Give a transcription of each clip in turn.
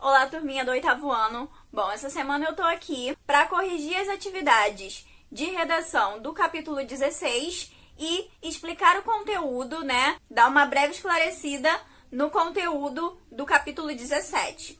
Olá, turminha do 8º ano. Bom, essa semana eu tô aqui para corrigir as atividades de redação do capítulo 16 e explicar o conteúdo, né? Dar uma breve esclarecida no conteúdo do capítulo 17.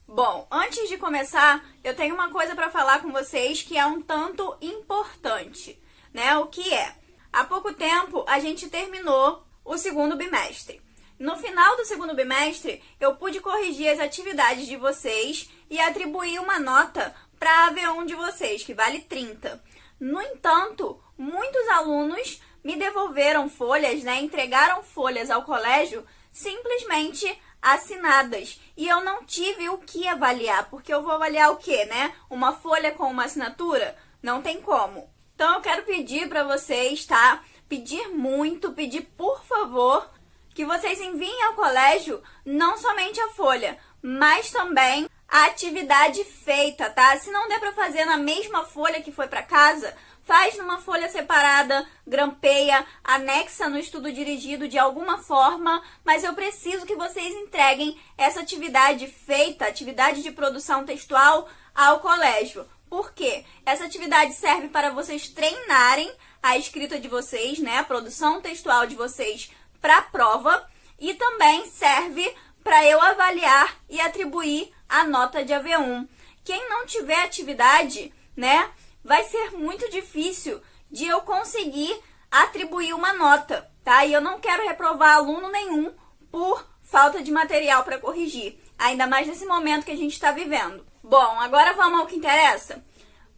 Bom, antes de começar, eu tenho uma coisa para falar com vocês que é um tanto importante, né? O que é? Há pouco tempo a gente terminou o segundo bimestre. No final do segundo bimestre, eu pude corrigir as atividades de vocês e atribuir uma nota para a AV1 de vocês, que vale 30. No entanto, muitos alunos me devolveram folhas, né? Entregaram folhas ao colégio simplesmente assinadas. E eu não tive o que avaliar, porque eu vou avaliar o quê, né? Uma folha com uma assinatura? Não tem como. Então eu quero pedir para vocês, tá? Pedir muito, pedir por favor, que vocês enviem ao colégio não somente a folha, mas também a atividade feita, tá? Se não der para fazer na mesma folha que foi para casa, faz numa folha separada, grampeia, anexa no estudo dirigido de alguma forma, mas eu preciso que vocês entreguem essa atividade feita, atividade de produção textual, ao colégio. Por quê? Essa atividade serve para vocês treinarem a escrita de vocês, né? A produção textual de vocês para a prova, e também serve para eu avaliar e atribuir a nota de AV1. Quem não tiver atividade, né, vai ser muito difícil de eu conseguir atribuir uma nota, tá? E eu não quero reprovar aluno nenhum por falta de material para corrigir, ainda mais nesse momento que a gente está vivendo. Bom, agora vamos ao que interessa.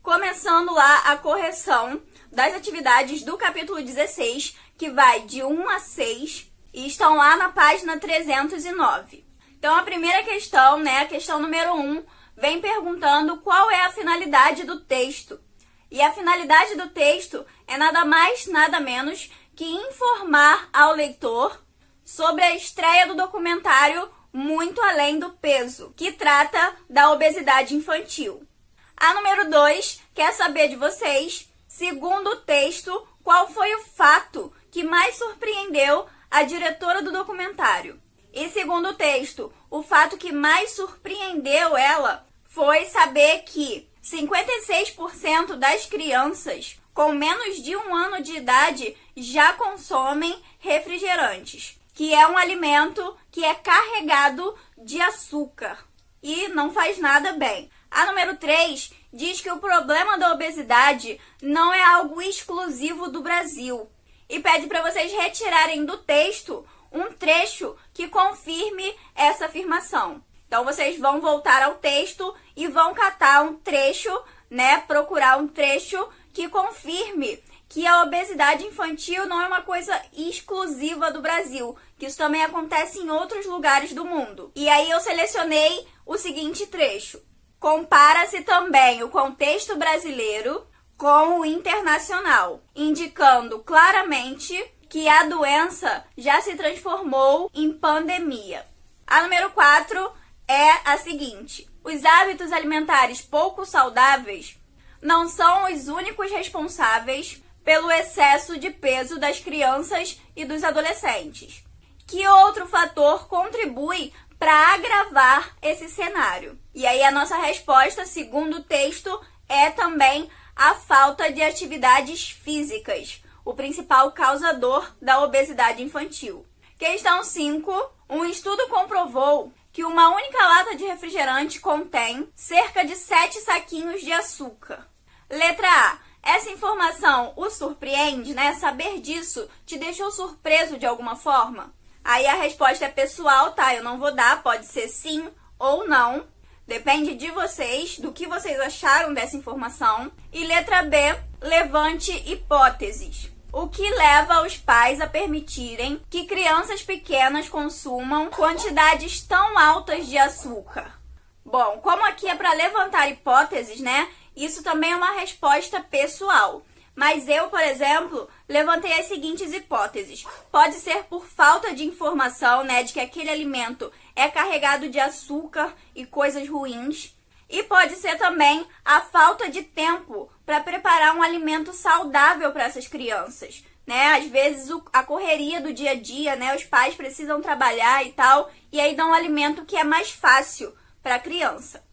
Começando lá a correção das atividades do capítulo 16, que vai de 1 a 6, e estão lá na página 309. Então, a primeira questão, né, a questão número 1, vem perguntando qual é a finalidade do texto. E a finalidade do texto é nada mais, nada menos que informar ao leitor sobre a estreia do documentário Muito Além do Peso, que trata da obesidade infantil. A número 2 quer saber de vocês, segundo o texto, qual foi o fato que mais surpreendeu a diretora do documentário. E segundo o texto, o fato que mais surpreendeu ela foi saber que 56% das crianças com menos de 1 ano de idade já consomem refrigerantes, que é um alimento que é carregado de açúcar e não faz nada bem. A número 3 diz que o problema da obesidade não é algo exclusivo do Brasil e pede para vocês retirarem do texto um trecho que confirme essa afirmação. Então, vocês vão voltar ao texto e vão catar um trecho, né? Procurar um trecho que confirme que a obesidade infantil não é uma coisa exclusiva do Brasil, que isso também acontece em outros lugares do mundo. E aí eu selecionei o seguinte trecho. Compara-se também o contexto brasileiro com o internacional, indicando claramente que a doença já se transformou em pandemia. A número 4 é a seguinte: os hábitos alimentares pouco saudáveis não são os únicos responsáveis pelo excesso de peso das crianças e dos adolescentes. Que outro fator contribui para agravar esse cenário? E aí a nossa resposta, segundo o texto, é também a falta de atividades físicas, o principal causador da obesidade infantil. Questão 5. Um estudo comprovou que uma única lata de refrigerante contém cerca de 7 saquinhos de açúcar. Letra A. Essa informação o surpreende, né? Saber disso te deixou surpreso de alguma forma? Aí a resposta é pessoal, tá? Eu não vou dar, pode ser sim ou não. Depende de vocês, do que vocês acharam dessa informação. E letra B, levante hipóteses. O que leva os pais a permitirem que crianças pequenas consumam quantidades tão altas de açúcar? Bom, como aqui é para levantar hipóteses, né? Isso também é uma resposta pessoal. Mas eu, por exemplo, levantei as seguintes hipóteses. Pode ser por falta de informação, né, de que aquele alimento é carregado de açúcar e coisas ruins. E pode ser também a falta de tempo para preparar um alimento saudável para essas crianças, né? Às vezes a correria do dia a dia, né, os pais precisam trabalhar e tal, e aí dão um alimento que é mais fácil para a criança.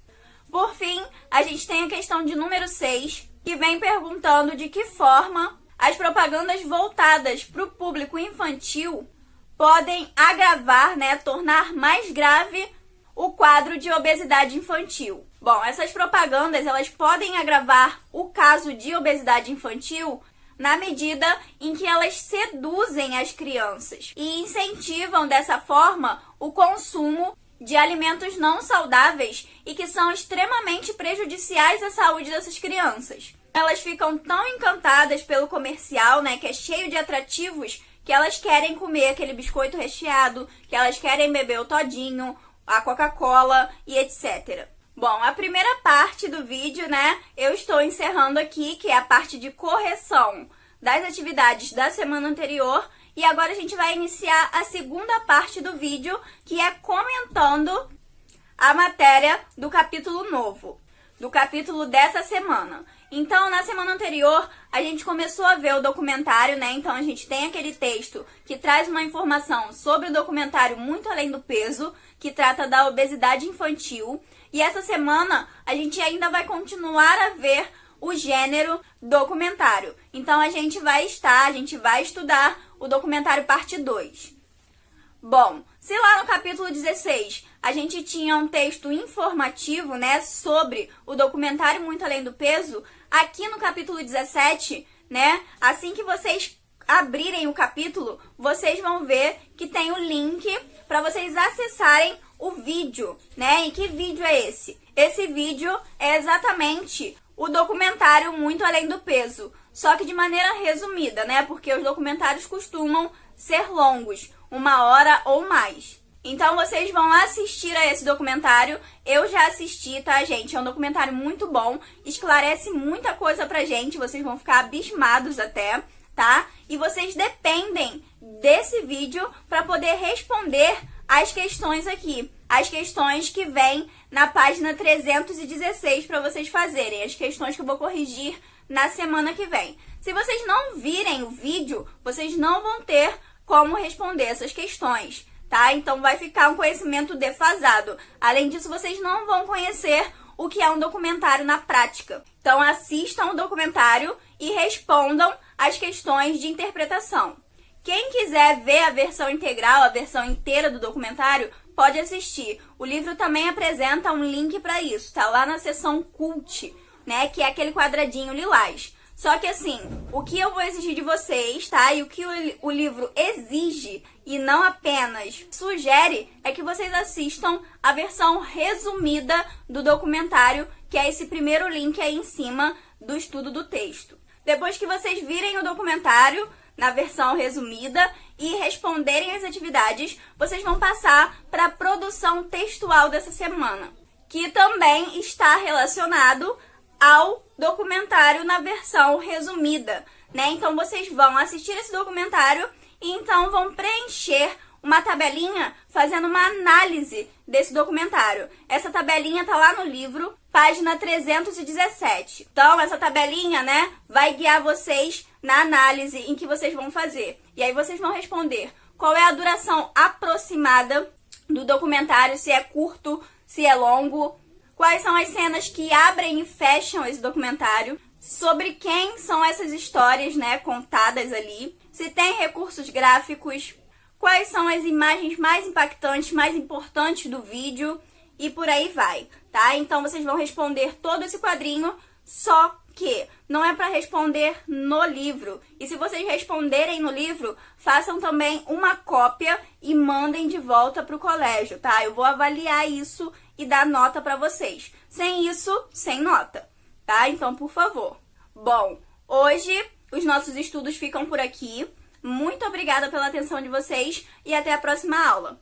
Por fim, a gente tem a questão de número 6, que vem perguntando de que forma as propagandas voltadas para o público infantil podem agravar, né, tornar mais grave o quadro de obesidade infantil. Bom, essas propagandas elas podem agravar o caso de obesidade infantil na medida em que elas seduzem as crianças e incentivam dessa forma o consumo de alimentos não saudáveis e que são extremamente prejudiciais à saúde dessas crianças. Elas ficam tão encantadas pelo comercial, né, que é cheio de atrativos, que elas querem comer aquele biscoito recheado, que elas querem beber o todinho, a Coca-Cola e etc. Bom, a primeira parte do vídeo, né, eu estou encerrando aqui, que é a parte de correção das atividades da semana anterior. E agora a gente vai iniciar a segunda parte do vídeo, que é comentando a matéria do capítulo novo, do capítulo dessa semana. Então, na semana anterior, a gente começou a ver o documentário, né? Então, a gente tem aquele texto que traz uma informação sobre o documentário Muito Além do Peso, que trata da obesidade infantil. E essa semana, a gente ainda vai continuar a ver o gênero documentário. Então, a gente vai estudar o documentário parte 2. Bom, se lá no capítulo 16 a gente tinha um texto informativo, né, sobre o documentário Muito Além do Peso, aqui no capítulo 17, né, assim que vocês abrirem o capítulo, vocês vão ver que tem o link para vocês acessarem o vídeo, né? E que vídeo é esse? Esse vídeo é exatamente o documentário Muito Além do Peso, só que de maneira resumida, né? Porque os documentários costumam ser longos, 1 hora ou mais. Então, vocês vão assistir a esse documentário. Eu já assisti, tá, gente? É um documentário muito bom, esclarece muita coisa pra gente, vocês vão ficar abismados até, tá? E vocês dependem desse vídeo para poder responder as questões aqui. As questões que vêm na página 316 para vocês fazerem. As questões que eu vou corrigir na semana que vem. Se vocês não virem o vídeo, vocês não vão ter como responder essas questões, tá? Então vai ficar um conhecimento defasado. Além disso, vocês não vão conhecer o que é um documentário na prática. Então assistam o documentário e respondam as questões de interpretação. Quem quiser ver a versão integral, a versão inteira do documentário, pode assistir. O livro também apresenta um link para isso, tá lá na seção Cult, né, que é aquele quadradinho lilás. Só que assim, o que eu vou exigir de vocês, tá, e o que o livro exige e não apenas sugere, é que vocês assistam a versão resumida do documentário, que é esse primeiro link aí em cima do estudo do texto. Depois que vocês virem o documentário na versão resumida e responderem as atividades, vocês vão passar para a produção textual dessa semana, que também está relacionado ao documentário na versão resumida, né? Então, vocês vão assistir esse documentário e então vão preencher uma tabelinha fazendo uma análise desse documentário. Essa tabelinha tá lá no livro, página 317. Então, essa tabelinha, né, vai guiar vocês na análise em que vocês vão fazer. E aí vocês vão responder qual é a duração aproximada do documentário, se é curto, se é longo, quais são as cenas que abrem e fecham esse documentário, sobre quem são essas histórias, né, contadas ali, se tem recursos gráficos, quais são as imagens mais impactantes, mais importantes do vídeo e por aí vai, tá? Então vocês vão responder todo esse quadrinho, só que não é para responder no livro. E se vocês responderem no livro, façam também uma cópia e mandem de volta para o colégio, tá? Eu vou avaliar isso e dar nota para vocês. Sem isso, sem nota, tá? Então, por favor. Bom, hoje os nossos estudos ficam por aqui. Muito obrigada pela atenção de vocês e até a próxima aula.